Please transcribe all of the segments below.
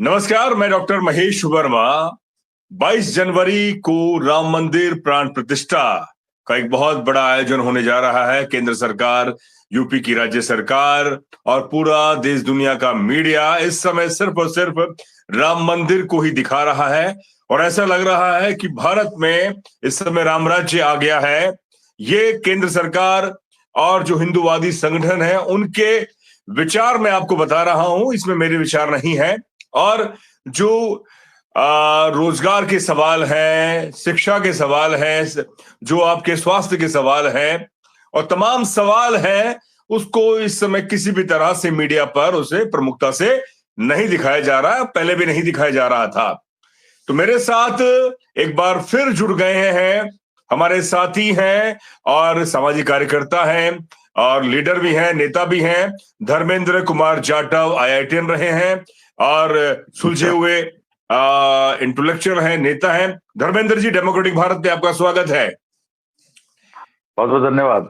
नमस्कार, मैं डॉक्टर महेश वर्मा। 22 जनवरी को राम मंदिर प्राण प्रतिष्ठा का एक बहुत बड़ा आयोजन होने जा रहा है। केंद्र सरकार, यूपी की राज्य सरकार और पूरा देश दुनिया का मीडिया इस समय सिर्फ और सिर्फ राम मंदिर को ही दिखा रहा है और ऐसा लग रहा है कि भारत में इस समय राम राज्य आ गया है। ये केंद्र सरकार और जो हिंदूवादी संगठन है उनके विचार मैं आपको बता रहा हूं, इसमें मेरे विचार नहीं है। और जो रोजगार के सवाल हैं, शिक्षा के सवाल हैं, जो आपके स्वास्थ्य के सवाल हैं और तमाम सवाल हैं, उसको इस समय किसी भी तरह से मीडिया पर उसे प्रमुखता से नहीं दिखाया जा रहा है, पहले भी नहीं दिखाया जा रहा था। तो मेरे साथ एक बार फिर जुड़ गए हैं, हमारे साथी हैं और सामाजिक कार्यकर्ता हैं और लीडर भी हैं, नेता भी हैं। धर्मेंद्र कुमार जाटव आईआईटीएन रहे हैं और सुलझे हुए इंटेलेक्चुअल हैं, नेता हैं। धर्मेंद्र जी, डेमोक्रेटिक भारत में आपका स्वागत है। बहुत बहुत धन्यवाद।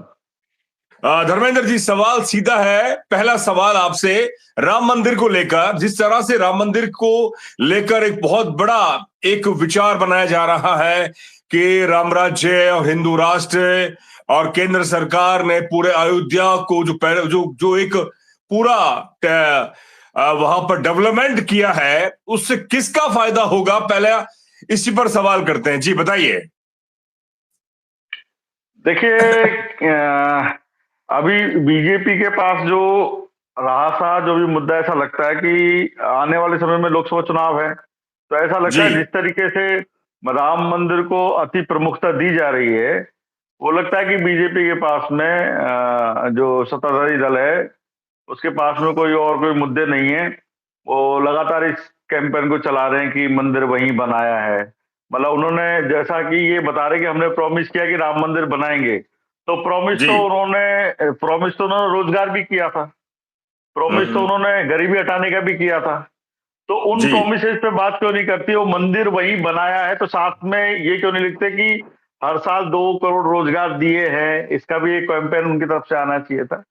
धर्मेंद्र जी, सवाल सीधा है। पहला सवाल आपसे राम मंदिर को लेकर, जिस तरह से राम मंदिर को लेकर एक बहुत बड़ा एक विचार बनाया जा रहा है कि राम राज्य और हिंदू राष्ट्र और केंद्र सरकार ने पूरे अयोध्या को जो एक पूरा वहां पर डेवलपमेंट किया है, उससे किसका फायदा होगा, पहले इसी पर सवाल करते हैं। जी बताइए। देखिए, अभी बीजेपी के पास जो रहा था, जो भी मुद्दा, ऐसा लगता है कि आने वाले समय में लोकसभा चुनाव है, तो ऐसा लगता है जिस तरीके से राम मंदिर को अति प्रमुखता दी जा रही है, वो लगता है कि बीजेपी के पास में जो सत्ताधारी दल है उसके पास में कोई मुद्दे नहीं है। वो लगातार इस कैंपेन को चला रहे हैं कि मंदिर वहीं बनाया है। मतलब उन्होंने जैसा कि ये बता रहे कि हमने प्रॉमिस किया कि राम मंदिर बनाएंगे, तो प्रॉमिस तो उन्होंने रोजगार भी किया था, प्रॉमिस तो उन्होंने गरीबी हटाने का भी किया था। तो उन प्रॉमिसेस पे बात क्यों नहीं करती? वो मंदिर वहीं बनाया है, तो साथ में ये क्यों नहीं लिखते कि हर साल 2 करोड़ रोजगार दिए हैं? इसका भी एक कैंपेन उनकी तरफ से आना चाहिए था।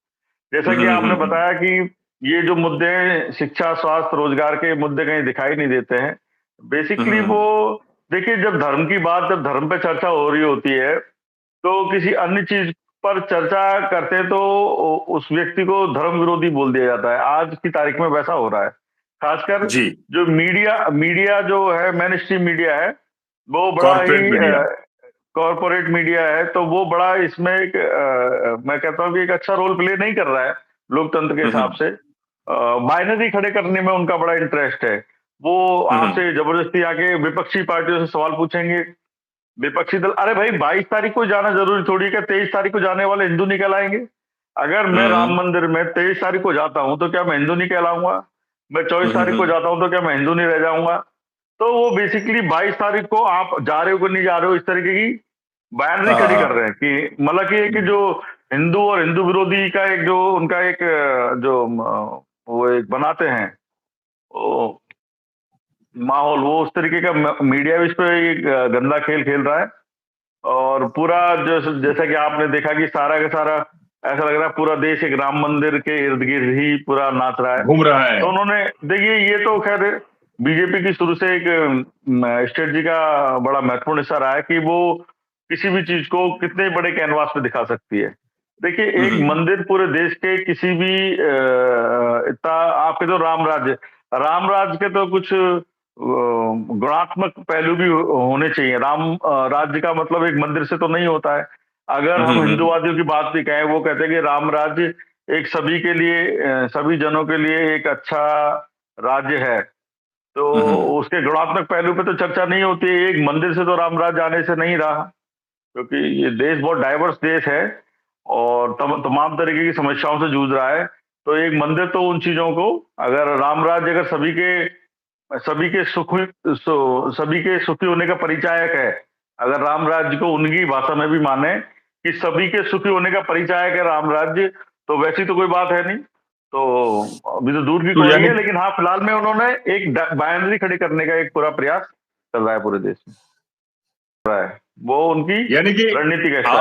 जैसा कि आपने बताया कि ये जो मुद्दे हैं, शिक्षा, स्वास्थ्य, रोजगार के मुद्दे कहीं दिखाई नहीं देते हैं। बेसिकली वो देखिए, जब धर्म पे चर्चा हो रही होती है, तो किसी अन्य चीज पर चर्चा करते हैं तो उस व्यक्ति को धर्म विरोधी बोल दिया जाता है। आज की तारीख में वैसा हो रहा है। खासकर जो मीडिया जो है, मेन स्ट्रीम मीडिया है, वो बड़ा ही कॉर्पोरेट मीडिया है, तो वो बड़ा इसमें एक मैं कहता हूँ कि एक अच्छा रोल प्ले नहीं कर रहा है लोकतंत्र के हिसाब से। बाइनरी खड़े करने में उनका बड़ा इंटरेस्ट है। वो आपसे जबरदस्ती आके विपक्षी पार्टियों से सवाल पूछेंगे। विपक्षी दल, अरे भाई 22 तारीख को जाना जरूरी थोड़ी है? क्या 23 तारीख को जाने वाले हिंदू नहीं कहलाएंगे? अगर मैं राम मंदिर में 23 तारीख को जाता हूं तो क्या मैं हिंदू नहीं कहलाऊंगा? मैं 24 तारीख को जाता हूं तो क्या मैं हिंदू नहीं रह जाऊंगा? तो वो बेसिकली 22 तारीख को आप जा रहे हो कि नहीं जा रहे हो, इस तरीके की बयानबाजी खड़ी कर रहे हैं कि मतलब कि जो हिंदू और हिंदू विरोधी का एक जो उनका एक जो वो एक बनाते हैं वो माहौल, वो उस तरीके का मीडिया भी इस पे एक गंदा खेल खेल रहा है। और पूरा जैसा कि आपने देखा कि सारा का सारा ऐसा लग रहा है पूरा देश एक राम मंदिर के इर्द गिर्द ही पूरा नाच रहा है, घूम रहा है। तो उन्होंने देखिए, ये तो खैर बीजेपी की शुरू से एक स्ट्रेटजी का बड़ा महत्वपूर्ण हिस्सा रहा है कि वो किसी भी चीज को कितने बड़े कैनवास पे दिखा सकती है। देखिए, एक मंदिर पूरे देश के किसी भी इतना आपके तो राम राज्य के तो कुछ गुणात्मक पहलू भी होने चाहिए। राम राज्य का मतलब एक मंदिर से तो नहीं होता है। अगर हम हिंदूवादियों की बात भी कहें, वो कहते हैं कि राम राज्य एक सभी के लिए, सभी जनों के लिए एक अच्छा राज्य है, तो उसके गुणात्मक पहलू पे तो चर्चा नहीं होती है। एक मंदिर से तो राम राज्य आने से नहीं रहा, क्योंकि ये देश बहुत डाइवर्स देश है और तमाम तरीके की समस्याओं से जूझ रहा है। तो एक मंदिर तो उन चीजों को, अगर राम राज्य अगर सभी के सुखी होने का परिचायक है, अगर राम राज्य को उनकी भाषा में भी माने कि सभी के सुखी होने का परिचायक है राम राज्य, तो वैसी तो कोई बात है नहीं। तो अभी तो दूर की कोई है, लेकिन हाँ, फिलहाल में उन्होंने एक बाइनरी खड़ी करने का एक पूरा प्रयास कर रहा है पूरे देश में। वो उनकी यानी कि रणनीति का हिस्सा है।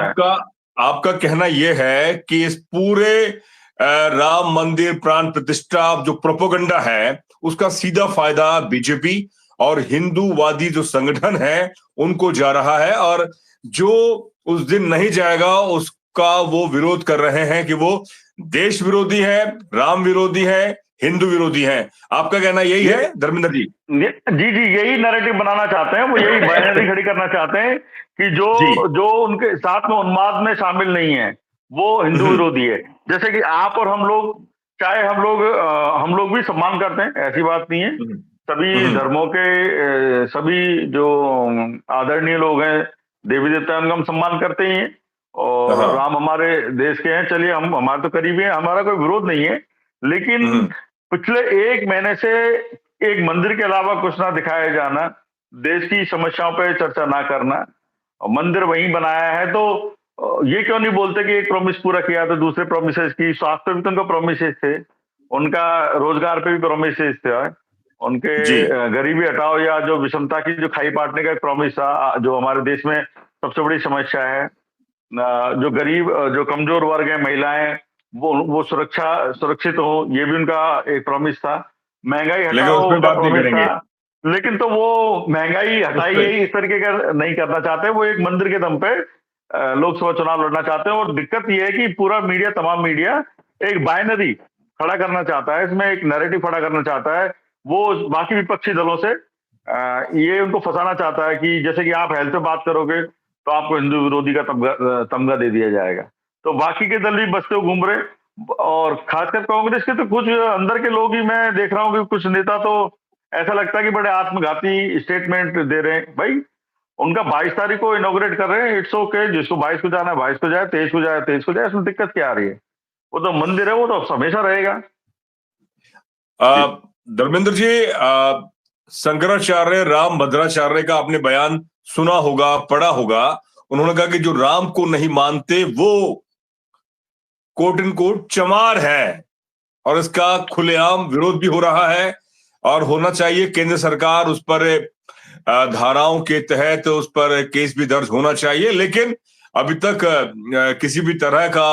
आपका कहना यह है कि इस पूरे राम मंदिर प्राण प्रतिष्ठा जो प्रोपोगंडा है उसका सीधा फायदा बीजेपी और हिंदूवादी जो संगठन है उनको जा रहा है, और जो उस दिन नहीं जाएगा उसका वो विरोध कर रहे हैं कि वो देश विरोधी है, राम विरोधी है, हिंदू विरोधी है। आपका कहना यही ये है धर्मेंद्र जी? जी जी, यही नैरेटिव बनाना चाहते हैं, वो यही बाइनरी खड़ी करना चाहते हैं कि जो जी। जो उनके साथ में उन्माद में शामिल नहीं है वो हिंदू विरोधी है। जैसे कि आप और हम लोग, चाहे हम लोग भी सम्मान करते हैं, ऐसी बात नहीं है। सभी धर्मों के सभी जो आदरणीय लोग हैं, देवी देवता, उनका हम सम्मान करते ही हैं। और हाँ। राम हमारे देश के हैं, चलिए हम हमारे तो करीबी हैं, हमारा कोई विरोध नहीं है। लेकिन पिछले 1 महीने से एक मंदिर के अलावा कुछ ना दिखाया जाना, देश की समस्याओं पे चर्चा ना करना, और मंदिर वहीं बनाया है, तो ये क्यों नहीं बोलते कि एक प्रॉमिस पूरा किया तो दूसरे प्रोमिसेस की, स्वास्थ्य पे भी तो उनका प्रोमिसेस थे, उनका रोजगार पे भी प्रोमिसेस थे, उनके जी। गरीबी हटाओ या जो विषमता की जो खाई पाटने का एक प्रॉमिस था, जो हमारे देश में सबसे बड़ी समस्या है। जो गरीब, जो कमजोर वर्ग है, महिलाएं, वो सुरक्षित हो, ये भी उनका एक प्रॉमिस था। महंगाई लेकिन उस हटाओ, पर उनका बात नहीं प्रॉमिस था। करेंगे लेकिन तो वो महंगाई उस पर। हटाइए इस तरीके का नहीं करना चाहते, वो एक मंदिर के दम पे लोकसभा चुनाव लड़ना चाहते हैं। और दिक्कत ये है कि पूरा मीडिया, तमाम मीडिया एक बाइनरी खड़ा करना चाहता है, इसमें एक नैरेटिव खड़ा करना चाहता है। वो बाकी विपक्षी दलों से ये उनको फंसाना चाहता है कि जैसे कि आप हेल्थ पे बात करोगे तो आपको हिंदू विरोधी का तमगा दे दिया जाएगा। तो बाकी के दल भी बचते हुए घूम रहे, और खासकर कांग्रेस के तो कुछ अंदर के लोग ही मैं देख रहा हूँ कि कुछ नेता तो ऐसा लगता है कि बड़े आत्मघाती स्टेटमेंट दे रहे हैं। भाई, उनका 22 तारीख को इनॉग्रेट कर रहे हैं, इट्स ओके, जिसको 22 को जाना है 22 को जाए, 23 को जाए 23 को जाए, इसमें दिक्कत क्या आ रही है? वो तो मंदिर है, वो तो हमेशा रहेगा। धर्मेंद्र जी, शंकराचार्य राम भद्राचार्य का आपने बयान सुना होगा, पढ़ा होगा। उन्होंने कहा कि जो राम को नहीं मानते वो कोट इन कोट चमार है, और इसका खुलेआम विरोध भी हो रहा है, और होना चाहिए। केंद्र सरकार उस पर धाराओं के तहत उस पर केस भी दर्ज होना चाहिए, लेकिन अभी तक किसी भी तरह का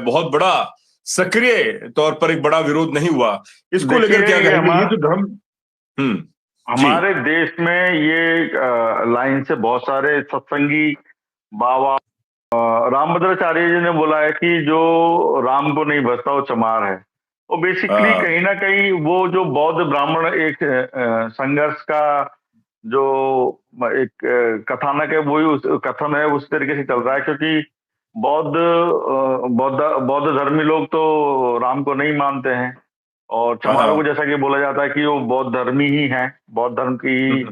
बहुत बड़ा सक्रिय तौर पर एक बड़ा विरोध नहीं हुआ। इसको लेकर क्या देखिए, कहेंगे? ये जो धर्म। जी। हमारे देश में ये लाइन से बहुत सारे सत्संगी बाबा, रामभद्राचार्य जी ने बोला है कि जो राम को नहीं भजता वो चमार है। वो बेसिकली कहीं ना कहीं वो जो बौद्ध ब्राह्मण एक संघर्ष का जो एक कथानक है, वही उस कथन है, उस तरीके से चल रहा है। क्योंकि बौद्ध धर्मी लोग तो राम को नहीं मानते हैं, और चमारों को जैसा कि बोला जाता है कि वो बौद्ध धर्मी ही हैं, बौद्ध धर्म की ही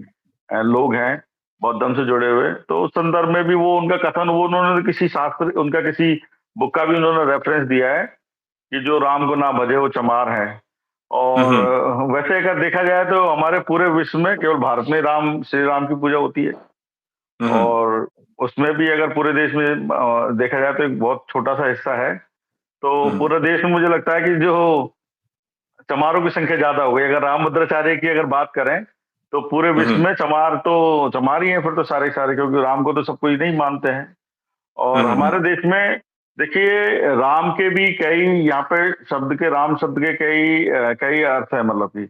लोग हैं, बौद्ध धर्म से जुड़े हुए। तो उस संदर्भ में भी वो उनका कथन, वो उन्होंने किसी शास्त्र, उनका किसी बुक का भी उन्होंने रेफरेंस दिया है कि जो राम को ना भजे वो चमार है। और वैसे अगर देखा जाए तो हमारे पूरे विश्व में केवल भारत में श्री राम की पूजा होती है, और उसमें भी अगर पूरे देश में देखा जाए तो एक बहुत छोटा सा हिस्सा है। तो पूरे देश में मुझे लगता है कि जो चमारों की संख्या ज्यादा हो गई। अगर रामभद्राचार्य की अगर बात करें तो पूरे विश्व में चमार तो चमार ही हैं फिर तो सारे सारे, क्योंकि राम को तो सब कोई नहीं मानते हैं। और हमारे देश में देखिए, राम के भी कई, यहाँ पे शब्द के, राम शब्द के कई अर्थ है। मतलब कि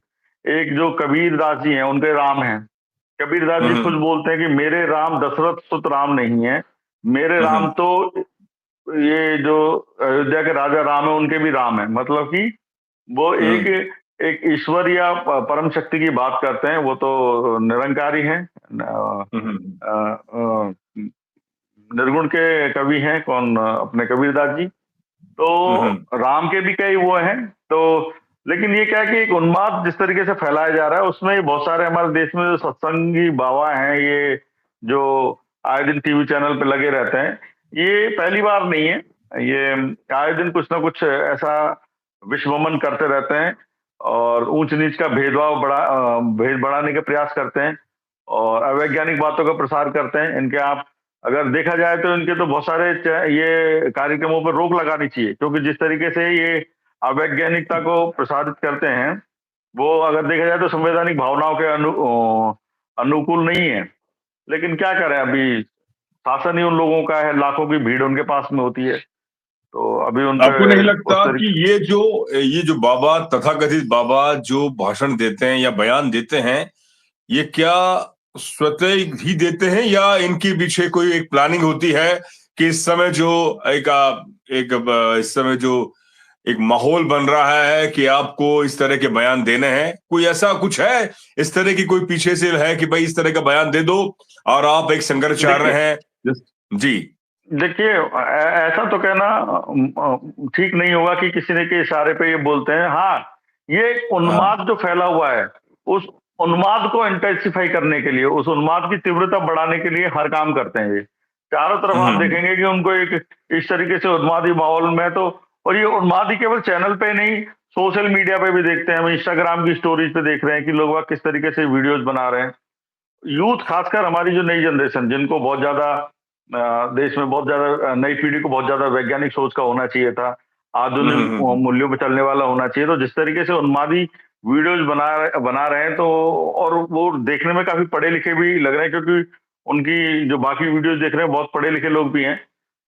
एक जो कबीर दास जी हैं, उनके राम हैं। कबीर दास जी खुद बोलते हैं कि मेरे राम दशरथ सुत राम नहीं है, मेरे राम तो ये जो अयोध्या के राजा राम है उनके भी राम है। मतलब कि वो एक ईश्वर या परम शक्ति की बात करते हैं, वो तो निरंकारी हैं, निर्गुण के कवि हैं, कौन, अपने कबीरदास जी। तो राम के भी कई वो हैं। तो लेकिन ये क्या है कि एक उन्माद जिस तरीके से फैलाया जा रहा है, उसमें बहुत सारे हमारे देश में जो सत्संगी बाबा हैं, ये जो आए दिन टीवी चैनल पे लगे रहते हैं, ये पहली बार नहीं है। ये आए दिन कुछ ना कुछ ऐसा विश्वमन करते रहते हैं, और ऊंच नीच का भेद बढ़ाने का प्रयास करते हैं, और अवैज्ञानिक बातों का प्रसार करते हैं। इनके आप अगर देखा जाए तो इनके तो बहुत सारे ये कार्यक्रमों पर रोक लगानी चाहिए, क्योंकि जिस तरीके से ये अवैज्ञानिकता को प्रसारित करते हैं, वो अगर देखा जाए तो संवैधानिक भावनाओं के अनुकूल नहीं है। लेकिन क्या करें, अभी शासन ही उन लोगों का है, लाखों की भीड़ उनके पास में होती है। तो अभी उन आपको नहीं पे उस लगता कि तरीके। ये जो बाबा, तथाकथित बाबा जो भाषण देते हैं या बयान देते हैं, ये क्या स्वतः ही देते हैं या इनके पीछे कोई एक प्लानिंग होती है कि इस समय जो इस समय जो एक माहौल बन रहा है कि आपको इस तरह के बयान देने हैं, कोई ऐसा कुछ है, इस तरह की कोई पीछे से है कि भाई इस तरह का बयान दे दो और आप एक शंकराचार्य देखिए हैं? जी। देखिए ऐसा तो कहना ठीक नहीं होगा कि किसी ने के इशारे पे ये बोलते हैं। हाँ, ये एक हाँ। उन्माद जो फैला हुआ है, उस उन्माद को इंटेंसिफाई करने के लिए, उस उन्माद की तीव्रता बढ़ाने के लिए हर काम करते हैं ये। चारों तरफ आप हम्म। देखेंगे कि उनको एक इस तरीके से उन्मादी माहौल में तो, और ये उन्माद ही केवल चैनल पे नहीं, सोशल मीडिया पे भी देखते हैं। हम इंस्टाग्राम की स्टोरीज पे देख रहे हैं कि लोग वहाँ किस तरीके से वीडियोज बना रहे हैं। यूथ खासकर हमारी जो नई जनरेशन, जिनको बहुत ज्यादा देश में बहुत ज्यादा नई पीढ़ी को बहुत ज्यादा वैज्ञानिक सोच का होना चाहिए था, आधुनिक हम्म। मूल्यों पर चलने वाला होना चाहिए, तो जिस तरीके से उन्मादी वीडियोज बना रहे हैं, तो और वो देखने में काफी पढ़े लिखे भी लग रहे हैं, क्योंकि उनकी जो बाकी वीडियोज देख रहे हैं बहुत पढ़े लिखे लोग भी हैं।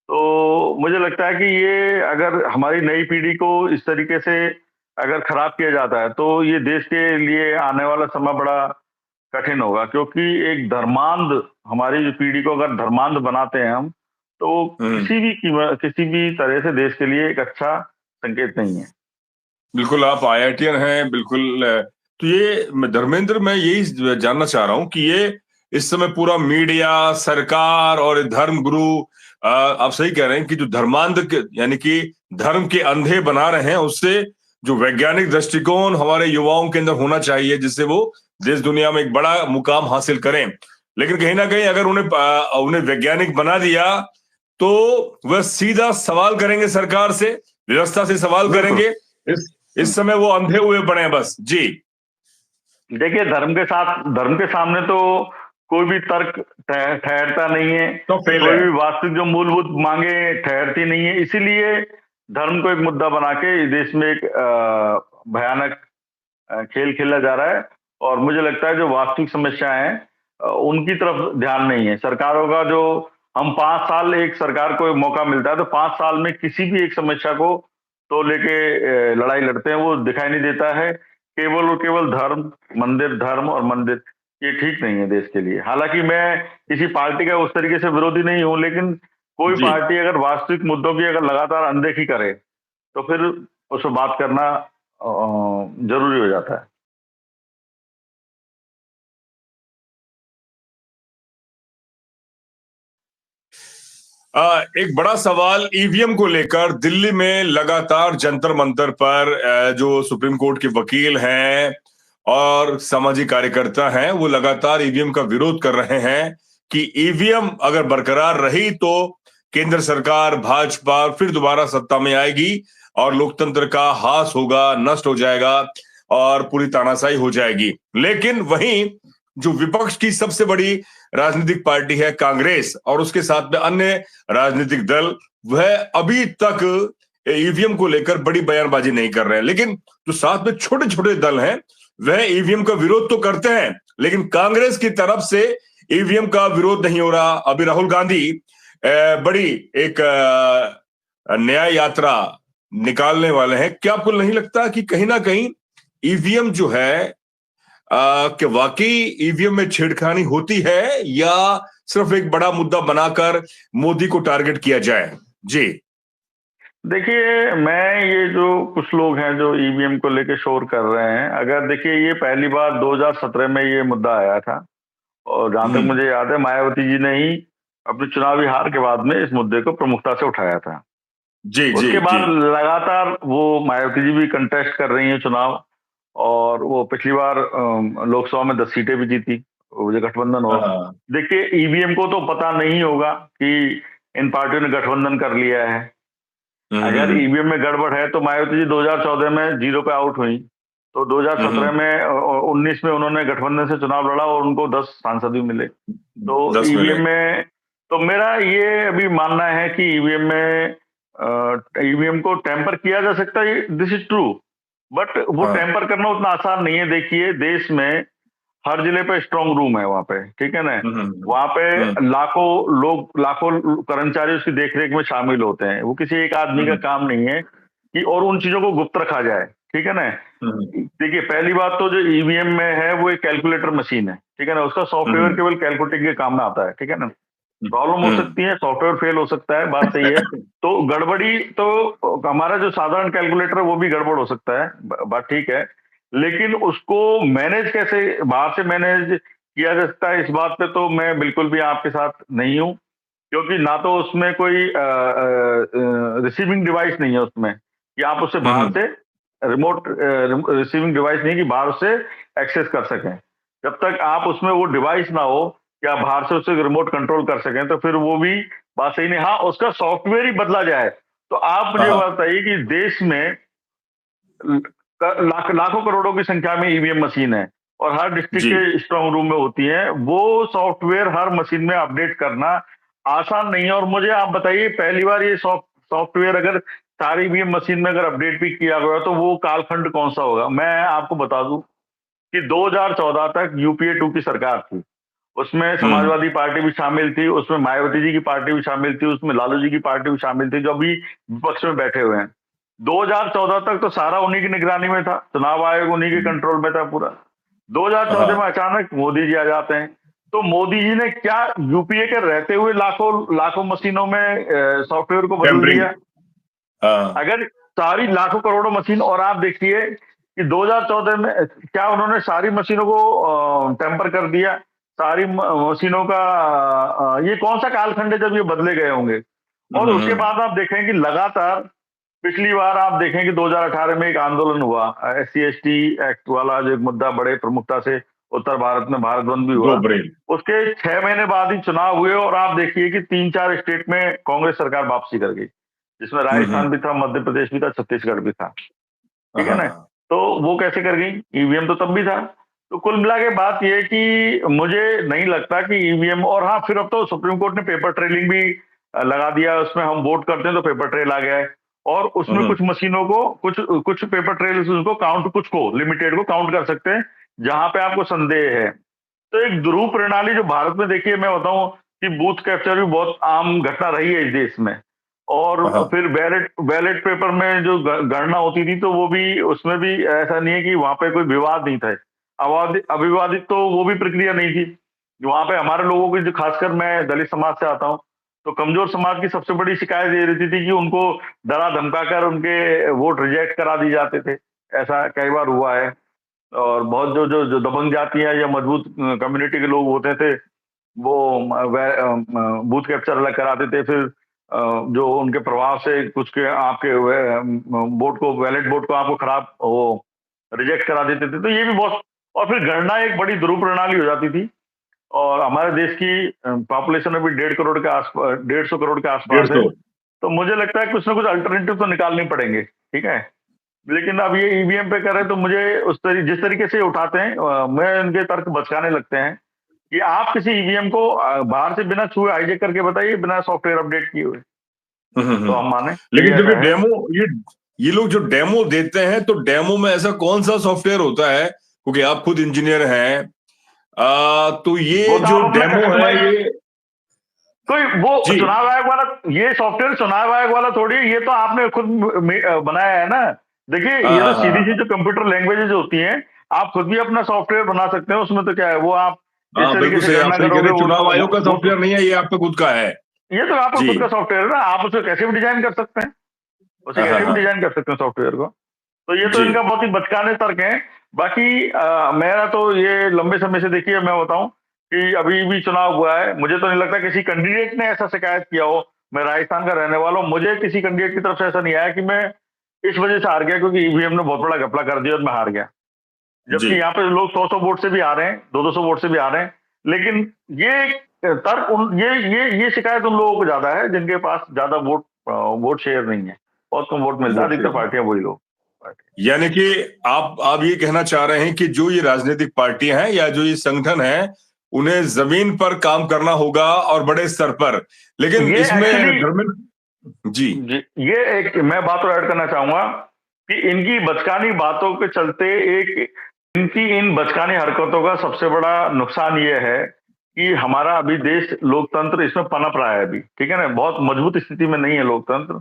तो मुझे लगता है कि ये अगर हमारी नई पीढ़ी को इस तरीके से अगर खराब किया जाता है, तो ये देश के लिए आने वाला समय बड़ा कठिन होगा। क्योंकि एक धर्मांध, हमारी जो पीढ़ी को अगर धर्मांध बनाते हैं हम, तो हम्म। किसी भी तरह से देश के लिए एक अच्छा संकेत नहीं है। बिल्कुल, आप आईआईटीएन हैं, बिल्कुल। तो धर्मेंद्र, मैं यही जानना चाह रहा हूं कि ये इस समय पूरा मीडिया, सरकार और धर्म गुरु, आप सही कह रहे हैं कि जो यानी कि धर्म के अंधे बना रहे हैं, उससे जो वैज्ञानिक दृष्टिकोण हमारे युवाओं के अंदर होना चाहिए, जिससे वो देश दुनिया में एक बड़ा मुकाम हासिल करें। लेकिन कहीं ना कहीं अगर उन्हें वैज्ञानिक बना दिया, तो वह सीधा सवाल करेंगे सरकार से, व्यवस्था से सवाल बिल्कुल। करेंगे। इस समय वो अंधे हुए पड़े हैं बस। जी। देखिए, धर्म के सामने तो कोई भी तर्क ठहरता नहीं है। तो फेल कोई है। भी वास्तविक जो मूलभूत मांगे ठहरती नहीं है। इसीलिए धर्म को एक मुद्दा बना के इस देश में एक भयानक खेल खेला जा रहा है। और मुझे लगता है जो वास्तविक समस्याएं हैं, उनकी तरफ ध्यान नहीं है सरकारों का। जो हम 5 साल, एक सरकार को एक मौका मिलता है, तो 5 साल में किसी भी एक समस्या को तो लेके लड़ाई लड़ते हैं, वो दिखाई नहीं देता है। केवल और केवल धर्म और मंदिर, ये ठीक नहीं है देश के लिए। हालांकि मैं किसी पार्टी का उस तरीके से विरोधी नहीं हूं, लेकिन कोई जी। पार्टी अगर वास्तविक मुद्दों की अगर लगातार अनदेखी करे, तो फिर उस पर बात करना जरूरी हो जाता है। एक बड़ा सवाल ईवीएम को लेकर दिल्ली में लगातार जंतर मंतर पर जो सुप्रीम कोर्ट के वकील हैं और सामाजिक कार्यकर्ता हैं, वो लगातार ईवीएम का विरोध कर रहे हैं कि ईवीएम अगर बरकरार रही तो केंद्र सरकार भाजपा फिर दोबारा सत्ता में आएगी और लोकतंत्र का हास होगा, नष्ट हो जाएगा और पूरी तानाशाही हो जाएगी। लेकिन वहीं जो विपक्ष की सबसे बड़ी राजनीतिक पार्टी है कांग्रेस, और उसके साथ में अन्य राजनीतिक दल, वह अभी तक ईवीएम को लेकर बड़ी बयानबाजी नहीं कर रहे हैं। लेकिन जो साथ में छोटे छोटे दल हैं, वह ईवीएम का विरोध तो करते हैं, लेकिन कांग्रेस की तरफ से ईवीएम का विरोध नहीं हो रहा। अभी राहुल गांधी बड़ी एक न्याय यात्रा निकालने वाले हैं। क्या आपको नहीं लगता कि कहीं ना कहीं ईवीएम जो है, कि वाकई ईवीएम में छेड़खानी होती है या सिर्फ एक बड़ा मुद्दा बनाकर मोदी को टारगेट किया जाए? जी। देखिए, मैं ये जो कुछ लोग हैं जो ईवीएम को लेके शोर कर रहे हैं, अगर देखिए ये पहली बार 2017 में ये मुद्दा आया था, और जहां तक हम्म। मुझे याद है मायावती जी ने ही अपनी चुनावी हार के बाद में इस मुद्दे को प्रमुखता से उठाया था। जी जी उसके जी। बाद लगातार वो मायावती जी भी कंटेस्ट कर रही हैं चुनाव, और वो पिछली बार लोकसभा में 10 सीटें भी जीती, वो जो गठबंधन हुआ। हाँ। देखिए, ईवीएम को तो पता नहीं होगा कि इन पार्टियों ने गठबंधन कर लिया है। अगर हम्म। ईवीएम में गड़बड़ है, तो मायावती जी 2014 में 0 पे आउट हुई, तो 2017 हम्म। में 19 में उन्होंने गठबंधन से चुनाव लड़ा और उनको 10 सांसद भी मिले। तो 10 मिले। ईवीएम में, तो मेरा ये अभी मानना है कि ईवीएम को टेम्पर किया जा सकता है, दिस इज ट्रू। बट वो हाँ। टेम्पर करना उतना आसान नहीं है। देखिए, देश में हर जिले पे स्ट्रांग रूम है वहां पे, ठीक है ना। वहां पे हम्म, लाखों कर्मचारी उसकी देखरेख में शामिल होते हैं। वो किसी एक आदमी का हम्म, काम नहीं है कि और उन चीजों को गुप्त रखा जाए, ठीक है ना। हम्म, देखिए, पहली बात तो जो ईवीएम में है वो एक कैलकुलेटर मशीन है, ठीक है ना। उसका सॉफ्टवेयर हम्म, केवल कैलकुलेटिंग के काम में आता है, ठीक है ना। प्रॉब्लम हो हम्म, सकती है, सॉफ्टवेयर फेल हो सकता है, बात सही है। तो गड़बड़ी तो हमारा जो साधारण कैलकुलेटर है वो भी गड़बड़ हो सकता है, बात ठीक है। लेकिन उसको मैनेज कैसे बाहर से मैनेज किया जा सकता है, इस बात पे तो मैं बिल्कुल भी आपके साथ नहीं हूं। क्योंकि ना तो उसमें कोई रिसीविंग डिवाइस नहीं है उसमें कि आप उससे बाहर हम्म, से रिमोट रिसीविंग डिवाइस नहीं कि बाहर उससे एक्सेस कर सकें। जब तक आप उसमें वो डिवाइस ना हो कि आप बाहर से उससे रिमोट कंट्रोल कर सकें, तो फिर वो भी बात सही नहीं। हाँ, उसका सॉफ्टवेयर ही बदला जाए तो आप मुझे हाँ, बताइए कि देश में लाखों करोड़ों की संख्या में ईवीएम मशीन है और हर डिस्ट्रिक्ट जी, के स्ट्रांग रूम में होती है। वो सॉफ्टवेयर हर मशीन में अपडेट करना आसान नहीं है। और मुझे आप बताइए, पहली बार ये सॉफ्टवेयर अगर सारी ईवीएम मशीन में अगर अपडेट भी किया गया तो वो कालखंड कौन सा होगा। मैं आपको बता दूं कि 2014 तक यूपीए 2 की सरकार थी। उसमें हम्म, समाजवादी पार्टी भी शामिल थी, उसमें मायावती जी की पार्टी भी शामिल थी, उसमें लालू जी की पार्टी भी शामिल थी, जो अभी विपक्ष में बैठे हुए हैं। 2014 तक तो सारा उन्हीं की निगरानी में था, चुनाव आयोग उन्हीं के कंट्रोल में था पूरा। 2014 में हाँ, अचानक मोदी जी आ जाते हैं। तो मोदी जी ने क्या यूपीए के रहते हुए लाखों लाखों मशीनों में सॉफ्टवेयर को बदल टेम्परिंग, दिया। हाँ, अगर सारी लाखों करोड़ों मशीन, और आप देखिए कि 2014 में क्या उन्होंने सारी मशीनों को टेम्पर कर दिया। सारी मशीनों का ये कौन सा कालखंड है जब ये बदले गए होंगे। और उसके हम्म, बाद आप देखें कि लगातार पिछली बार आप देखें कि 2018 में एक आंदोलन हुआ, एससी एसटी एक्ट वाला, जो एक मुद्दा बड़े प्रमुखता से उत्तर भारत में भारत बंद भी दो हुआ। ब्रेल, उसके 6 महीने बाद ही चुनाव हुए और आप देखिए कि 3-4 स्टेट में कांग्रेस सरकार वापसी कर गई, जिसमें राजस्थान भी था, मध्य प्रदेश भी था, छत्तीसगढ़ भी था, ठीक है ना। हाँ, तो वो कैसे कर गई, ईवीएम तो तब भी था। तो कुल मिला के बात ये है कि मुझे नहीं लगता कि ईवीएम, और हाँ, फिर अब तो सुप्रीम कोर्ट ने पेपर ट्रेलिंग भी लगा दिया। उसमें हम वोट करते हैं तो पेपर ट्रेल आ गया है। और उसमें कुछ मशीनों को, कुछ कुछ पेपर ट्रेल उसको काउंट, कुछ को लिमिटेड को काउंट कर सकते हैं जहां पे आपको संदेह है। तो एक ध्रुव प्रणाली जो भारत में, देखिए मैं बताऊं कि बूथ कैप्चर भी बहुत आम घटना रही है इस देश में। और हाँ, फिर बैलेट बैलेट पेपर में जो गणना होती थी, तो वो भी, उसमें भी ऐसा नहीं है कि वहां पे कोई विवाद नहीं था। अविवादित तो वो भी प्रक्रिया नहीं थी। वहां पे हमारे लोगों की, जो खासकर मैं दलित समाज से आता हूँ, तो कमजोर समाज की सबसे बड़ी शिकायत ये रहती थी कि उनको डरा धमका कर उनके वोट रिजेक्ट करा दिए जाते थे। ऐसा कई बार हुआ है। और बहुत जो दबंग जातियां या मजबूत कम्युनिटी के लोग होते थे, वो बूथ कैप्चर अलग कराते थे। फिर जो उनके प्रभाव से कुछ के आपके वोट को, बैलेट वोट को आपको खराब वो रिजेक्ट करा देते थे। तो ये भी बहुत, और फिर गणना एक बड़ी ध्रुव प्रणाली हो जाती थी। और हमारे देश की पॉपुलेशन अभी 1.5 करोड़ के आसपास, 150 करोड़ के डेढ़ आसपास है। सौ तो मुझे लगता है कुछ ना कुछ अल्टरनेटिव तो निकालने पड़ेंगे, ठीक है। लेकिन अब ये ईवीएम पे करें तो मुझे जिस तरीके से उठाते हैं, मैं उनके तर्क बचकाने लगते हैं कि आप किसी ईवीएम को बाहर से बिना छुए हाईजेक करके बताइए, बिना सॉफ्टवेयर अपडेट किए हुए, तो हम माने कि ये लेकिन जब ऐसा ये है। डेमो, ये लोग जो डेमो देते हैं, तो डेमो में ऐसा कौन सा सॉफ्टवेयर होता है, क्योंकि आप खुद इंजीनियर हैं, तो वो ये तो जो आप अपना डेमो है कस्टमाइज, ये, कोई वो जी, चुनाव आयोग वाला, ये सॉफ्टवेयर चुनाव आयोग वाला थोड़ी है, ये तो आपने खुद बनाया है ना। देखिए, हाँ, ये तो हाँ, हाँ, सीधी सी हाँ, जो कंप्यूटर लैंग्वेजेज होती हैं, आप खुद भी अपना सॉफ्टवेयर बना सकते हैं। उसमें तो क्या है, वो आप जिस हाँ, तरीके बिल्कुल से सही, आप गणना सही कह करोगे रहे हैं, वो तो चुनाव आयोग का वो तो सॉफ्टवेयर नहीं है, ये आपका खुद का है। ये तो आपका जी, खुद का सॉफ्टवेयर है ना, आप उसे कैसे भी डिजाइन कर सकते हैं, उसे हाँ, हाँ, कैसे भी हाँ, डिजाइन कर सकते हैं सॉफ्टवेयर को। तो ये तो जी, इनका बहुत ही बचकाने तर्क है। बाकी मेरा तो ये लंबे समय से, देखिए मैं बताऊं कि अभी भी चुनाव हुआ है, मुझे तो नहीं लगता किसी कैंडिडेट ने ऐसा शिकायत किया हो। मैं राजस्थान का रहने वाला हूं, मुझे किसी कैंडिडेट की तरफ से ऐसा नहीं आया कि मैं इस वजह से हार गया क्योंकि ईवीएम ने बहुत बड़ा घपला कर दिया और मैं हार गया। जी, जबकि यहाँ पे लोग 100-100 वोट से भी आ रहे हैं, 200-200 वोट से भी आ रहे हैं। लेकिन ये तर्क उन ये शिकायत उन लोगों को ज्यादा है जिनके पास ज्यादा वोट शेयर नहीं है। बहुत कम वोट मिलता है, वोट अधिकतर शेयर। पार्टियां वही लोग। यानी कि आप ये कहना चाह रहे हैं कि जो ये राजनीतिक पार्टियां हैं या जो ये संगठन है, उन्हें जमीन पर काम करना होगा और बड़े स्तर पर, लेकिन ये इसमें एक्चुअली, धर्मेंद्र जी, ये एक मैं बात और ऐड करना चाहूंगा कि इनकी बचकानी बातों के चलते एक इनकी इन बचकानी हरकतों का सबसे बड़ा नुकसान ये है कि हमारा अभी देश लोकतंत्र इसमें पनप रहा है अभी, ठीक है ना, बहुत मजबूत स्थिति में नहीं है लोकतंत्र,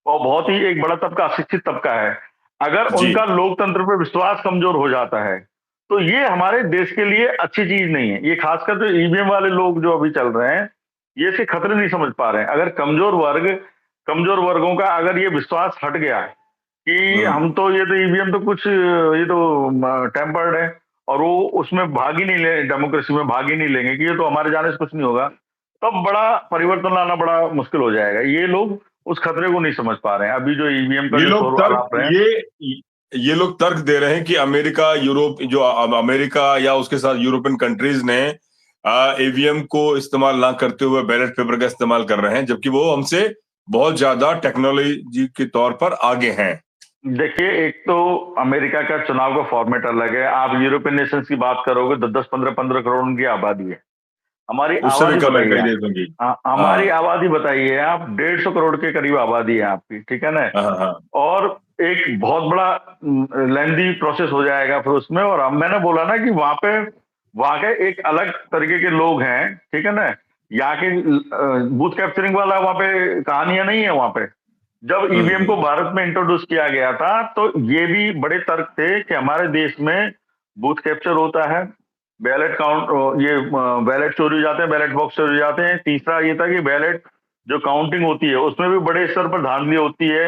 और बहुत ही एक बड़ा तबका अशिक्षित तबका है। अगर जी उनका लोकतंत्र पे विश्वास कमजोर हो जाता है तो ये हमारे देश के लिए अच्छी चीज नहीं है। ये खासकर जो ईवीएम वाले लोग जो अभी चल रहे हैं, ये इसके खतरे नहीं समझ पा रहे हैं। अगर कमजोर वर्गों का अगर ये विश्वास हट गया कि हम्म हम तो ये तो ईवीएम तो कुछ ये तो टेम्पर्ड है, और वो उसमें भाग ही नहीं ले, डेमोक्रेसी में भाग ही नहीं लेंगे कि ये तो हमारे जाने से कुछ नहीं होगा, तब बड़ा परिवर्तन लाना बड़ा मुश्किल हो जाएगा। ये लोग उस खतरे को नहीं समझ पा रहे हैं। अभी जो ईवीएम का ये जो लोग शोर तर्क आलाप रहे हैं, ये लोग तर्क दे रहे हैं कि अमेरिका यूरोप जो अमेरिका या उसके साथ यूरोपियन कंट्रीज ने ईवीएम को इस्तेमाल ना करते हुए बैलेट पेपर का इस्तेमाल कर रहे हैं, जबकि वो हमसे बहुत ज्यादा टेक्नोलॉजी के तौर पर आगे हैं। देखिए, एक तो अमेरिका का चुनाव का फॉर्मेट अलग है। आप यूरोपियन नेशंस की बात करोगे तो 10-15 करोड़ उनकी आबादी है। हमारी उससे भी आबादी कम है बताइए कई आप। देशों की। हमारी हाँ आबादी बताइए आप, 150 करोड़ के करीब आबादी है आपकी, ठीक है ना। हाँ हाँ। और एक बहुत बड़ा लेंदी प्रोसेस हो जाएगा फिर उसमें। और अब मैंने बोला ना कि वहां के एक अलग तरीके के लोग हैं, ठीक है ना। यहाँ के बूथ कैप्चरिंग वाला वहां पे कहानियां नहीं है वहां पे। जब ईवीएम को हम्म। भारत में इंट्रोड्यूस किया गया था तो ये भी बड़े तर्क थे कि हमारे देश में बूथ कैप्चर होता है, बैलेट काउंट, ये बैलेट चोरी हो जाते हैं, बैलेट बॉक्स चोरी हो जाते हैं। तीसरा ये था कि बैलेट जो काउंटिंग होती है उसमें भी बड़े स्तर पर धांधली होती है,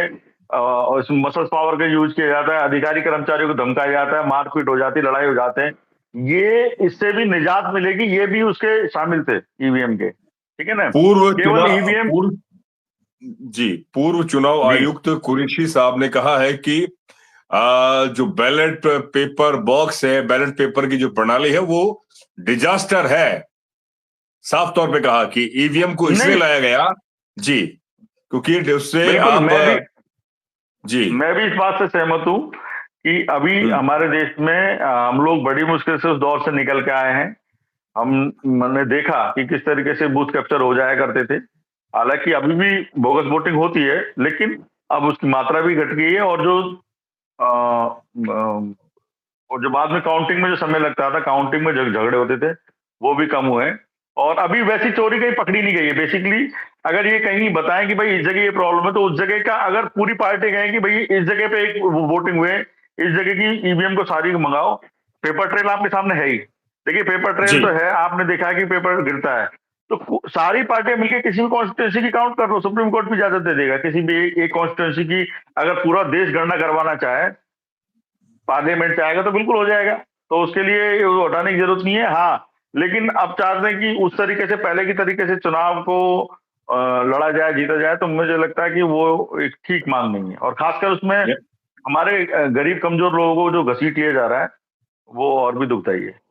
और इसमें मसल पावर का यूज किया जाता है, अधिकारी कर्मचारियों को धमकाया जाता है, मारपीट हो जाती है, लड़ाई हो जाते हैं। ये इससे भी निजात मिलेगी, ये भी उसके शामिल थे ईवीएम के, ठीक है ना। पूर्व केवल चुनाव ईवीएम। पूर्व जी पूर्व चुनाव जी आयुक्त कुरैशी साहब ने कहा है कि जो बैलेट पेपर बॉक्स है, बैलेट पेपर की जो प्रणाली है, वो डिजास्टर है। साफ तौर पे कहा कि ईवीएम को इसलिए नहीं, लाया गया, जी, क्योंकि उससे बिल्कुल आप जी। मैं भी इस बात से सहमत हूं कि अभी हम्म हमारे देश में हम लोग बड़ी मुश्किल से उस दौर से निकल के आए हैं। हमने देखा कि किस तरीके से बूथ कैप्चर हो जाया करते थे। हालांकि अभी भी बोगस वोटिंग होती है, लेकिन अब उसकी मात्रा भी घट गई है। और जो बाद में काउंटिंग में जो समय लगता था, काउंटिंग में झगड़े होते थे, वो भी कम हुए हैं। और अभी वैसी चोरी कहीं पकड़ी नहीं गई है बेसिकली। अगर ये कहीं बताएं कि भाई इस जगह ये प्रॉब्लम है, तो उस जगह का अगर पूरी पार्टी कहें कि भाई इस जगह पे एक वोटिंग हुए, इस जगह की ईवीएम को सारी मंगाओ, पेपर ट्रेल आपके सामने है ही। देखिए, पेपर ट्रेल जी। तो है, आपने देखा है कि पेपर गिरता है। तो सारी पार्टियां मिलकर किसी भी कॉन्स्टिट्यूंसी की काउंट कर लो, सुप्रीम कोर्ट भी इजाजत दे देगा किसी भी एक कॉन्स्टिट्यूंसी की। अगर पूरा देश गणना करवाना चाहे, पार्लियामेंट से आएगा तो बिल्कुल हो जाएगा। तो उसके लिए वो हटाने की जरूरत नहीं है। हाँ, लेकिन अब चाहते हैं कि उस तरीके से, पहले की तरीके से चुनाव को लड़ा जाए, जीता जाए, तो मुझे लगता है कि वो एक ठीक मांग नहीं है। और खासकर उसमें या- हमारे गरीब कमजोर लोगों को जो घसीट लिया जा रहा है, वो और भी दुखदाई है।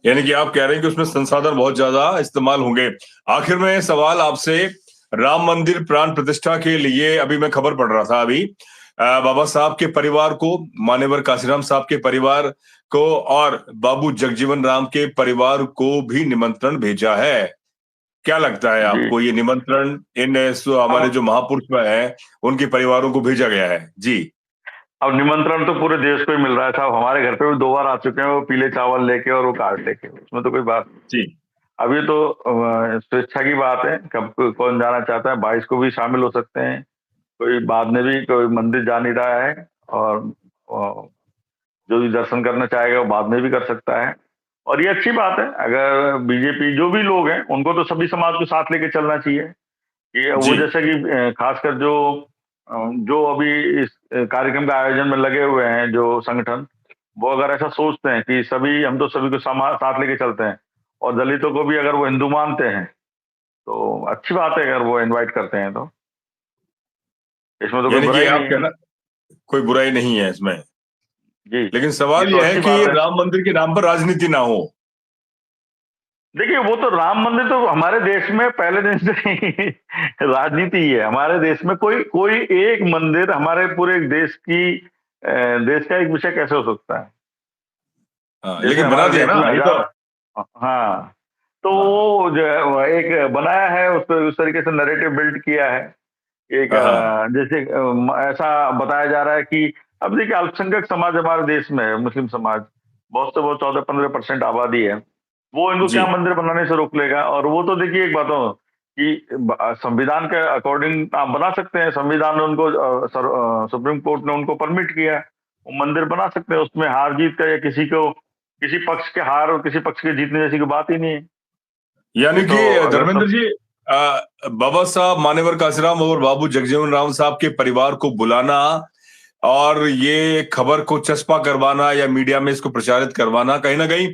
यानी कि आप कह रहे हैं कि उसमें संसाधन बहुत ज्यादा इस्तेमाल होंगे। आखिर में सवाल आपसे, राम मंदिर प्राण प्रतिष्ठा के लिए अभी मैं खबर पढ़ रहा था अभी, बाबा साहब के परिवार को, मान्यवर काशीराम साहब के परिवार को और बाबू जगजीवन राम के परिवार को भी निमंत्रण भेजा है। क्या लगता है जी। आपको, ये निमंत्रण हमारे अब जो महापुरुष हैं उनके परिवारों को भेजा गया है? जी अब निमंत्रण तो पूरे देश को ही मिल रहा है साहब। हमारे घर पे भी 2 बार आ चुके हैं वो पीले चावल लेके और वो कार्ड लेके, उसमें तो कोई बात। जी। अभी तो स्वेच्छा की बात है, कब कौन जाना चाहता है 22 को भी शामिल हो सकते हैं। कोई बाद में भी कोई मंदिर जा नहीं रहा है, और जो भी दर्शन करना चाहेगा वो बाद में भी कर सकता है। और ये अच्छी बात है। अगर बीजेपी जो भी लोग हैं उनको तो सभी समाज को साथ लेके चलना चाहिए। ये वो जी जैसे कि खासकर जो अभी इस कार्यक्रम के आयोजन में लगे हुए हैं जो संगठन, वो अगर ऐसा सोचते हैं कि सभी हम तो सभी को साथ लेके चलते हैं, और दलितों को भी अगर वो हिंदू मानते हैं, तो अच्छी बात है अगर वो इनवाइट करते हैं तो। इसमें तो कोई यानी कि बुराई आप नहीं है। कहना, कोई बुराई नहीं है इसमें, जी, लेकिन ये सवाल तो यह है अच्छी कि बात है। राम मंदिर के नाम पर राजनीति ना हो। देखिए, वो तो राम मंदिर तो हमारे देश में पहले दिन से ही राजनीति ही है। हमारे देश में कोई कोई एक मंदिर हमारे पूरे देश का एक विषय कैसे हो सकता है? हाँ, जैसे लेकिन बना हमारे दिया देश ना में ये तो। हजार। हाँ, तो हाँ वो जो है वो एक बनाया है, उस पर उस तरीके से नैरेटिव बिल्ड किया है। एक हाँ हाँ। जैसे ऐसा बताया जा रहा है कि अब देखिए, अल्पसंख्यक समाज हमारे देश में है, मुस्लिम समाज। बहुत से बहुत 14-15% आबादी है, वो इनको जी। क्या मंदिर बनाने से रोक लेगा? और वो तो देखिए एक बात हो कि संविधान के अकॉर्डिंग आप बना सकते हैं, संविधान ने उनको सुप्रीम कोर्ट ने उनको परमिट किया है, वो मंदिर बना सकते हैं, उसमें हार जीत का या किसी पक्ष के हार और किसी पक्ष के जीतने जैसी कोई बात ही नहीं है। यानी ये तो कि अगर धर्मेंद्र जी, बाबा साहब मान्यवर काशीराम और बाबू जगजीवन राम साहब के परिवार को बुलाना और ये खबर को चस्पा करवाना या मीडिया में इसको प्रचारित करवाना कहीं ना कहीं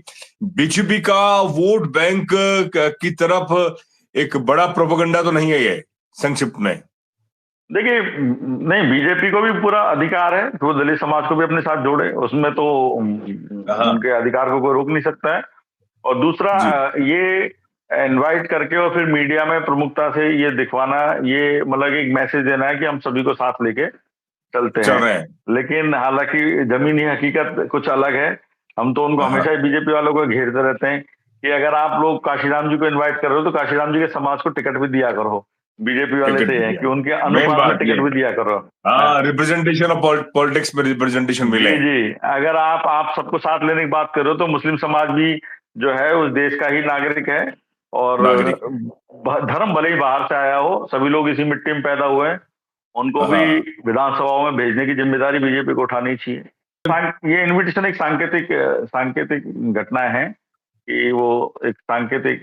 बीजेपी का वोट बैंक की तरफ एक बड़ा प्रोपेगेंडा तो नहीं है ये, संक्षिप्त में? देखिए नहीं, बीजेपी को भी पूरा अधिकार है कि वो दलित समाज को भी अपने साथ जोड़े, उसमें तो हाँ उनके अधिकार को कोई रोक नहीं सकता है। और दूसरा जी। ये इनवाइट करके और फिर मीडिया में प्रमुखता से ये दिखवाना, ये मतलब एक मैसेज देना है कि हम सभी को साथ लेके चलते चल हैं। रहे हैं। लेकिन हालांकि जमीनी हकीकत कुछ अलग है। हम तो उनको हाँ हमेशा ही बीजेपी वालों को घेरते रहते हैं कि अगर आप लोग काशीराम जी को इनवाइट कर रहे हो तो काशीराम जी के समाज को टिकट भी दिया करो। बीजेपी वाले टिकट तो ये भी है दिया, कि उनके मेन अनुपात में बात ये टिकट है। भी दिया करो। हाँ। हाँ, रिप्रेजेंटेशन ऑफ पॉलिटिक्स में रिप्रेजेंटेशन मिले। जी जी, अगर आप सबको साथ लेने की बात करो तो मुस्लिम समाज भी जो है उस देश का ही नागरिक है, और नागरिक। धर्म भले ही बाहर से आया हो, सभी लोग इसी मिट्टी में पैदा हुए हैं, उनको भी हाँ, विधानसभाओं में भेजने की जिम्मेदारी बीजेपी को उठानी चाहिए। ये इनविटेशन एक सांकेतिक घटना है कि वो एक सांकेतिक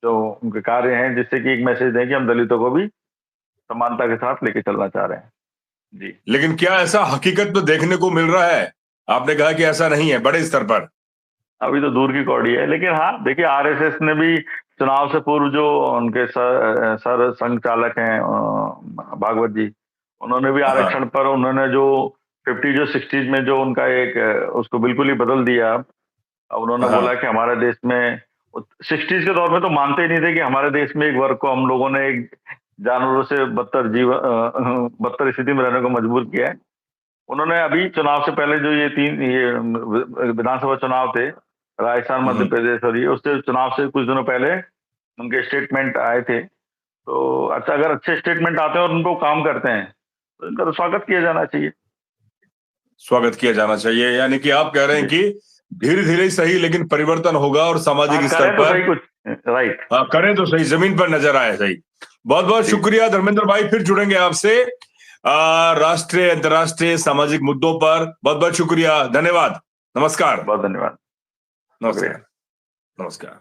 जो उनके कार्य हैं जिससे कि एक मैसेज दें कि हम दलितों को भी समानता के साथ लेके चलना चाह रहे हैं। जी। लेकिन क्या ऐसा हकीकत में देखने को मिल रहा है? आपने कहा कि ऐसा नहीं है बड़े स्तर पर। अभी तो दूर की कौड़ी है, लेकिन हाँ देखिए आरएसएस ने भी चुनाव से पूर्व जो उनके सर संघ चालक हैं भागवत जी, उन्होंने भी हाँ आरक्षण पर उन्होंने जो 50 जो 60s में जो उनका एक उसको बिल्कुल ही बदल दिया। अब उन्होंने बोला हाँ। कि हमारे देश में 60s के दौर में तो मानते ही नहीं थे कि हमारे देश में एक वर्ग को हम लोगों ने एक जानवरों से बदतर स्थिति में रहने को मजबूर किया है। उन्होंने अभी चुनाव से पहले जो ये विधानसभा चुनाव थे, राजस्थान, मध्य हम्म। प्रदेश और ये, उससे चुनाव से कुछ दिनों पहले उनके स्टेटमेंट आए थे। तो अच्छा, अगर अच्छे स्टेटमेंट आते हैं और उनको काम करते हैं तो इनका तो स्वागत किया जाना चाहिए। स्वागत किया जाना चाहिए, यानी कि आप कह रहे हैं जी। कि धीरे धीरे सही लेकिन परिवर्तन होगा और हाँ, सामाजिक स्तर करें तो पर। सही कुछ। राइट। हाँ, करें तो सही, जमीन पर नजर आए सही। बहुत बहुत जी। शुक्रिया धर्मेंद्र भाई, फिर जुड़ेंगे आपसे राष्ट्रीय अंतर्राष्ट्रीय सामाजिक मुद्दों पर। बहुत बहुत शुक्रिया, धन्यवाद, नमस्कार। बहुत धन्यवाद। शुक्रिया। नमस्कार। नमस्कार।